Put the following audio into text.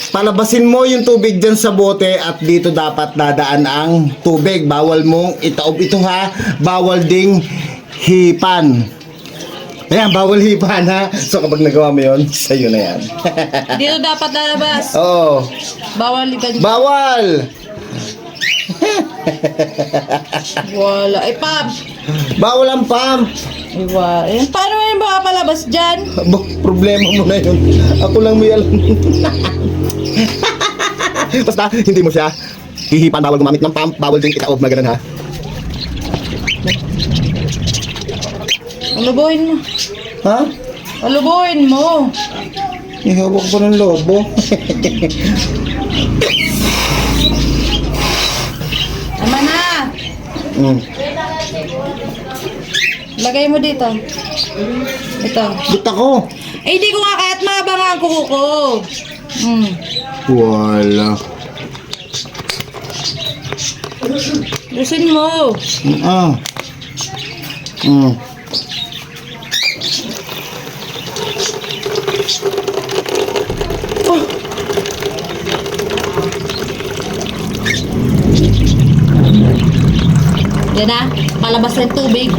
Palabasin mo yung tubig dyan sa bote at dito dapat dadaan ang tubig. Bawal mong itaob ito ha. Bawal ding hipan. Ayan, bawal hipan ha. So kapag nagawa mo yun, sa'yo na yan. Dito dapat lalabas. Oo. Bawal iba. Bawal! Wala. Ay, pump. Bawal ang pump. Iwa. Eh, paano yun makapalabas dyan? Problema mo na yun. Ako lang may alam. Basta, hindi mo siya hihipan. Bawal gumamit ng pump. Bawal din itaob na ganun ha. Alubuhin mo. Ha? Alubuhin mo. Ihawak ko ng lobo. Tama na. Lagay mo dito. Ito. Ba't ako? Eh, hindi ko nga kaya't mahaba nga ang kuko ko. Wala. Lusin mo. Ah. Yan na. Palabas na yung tubig.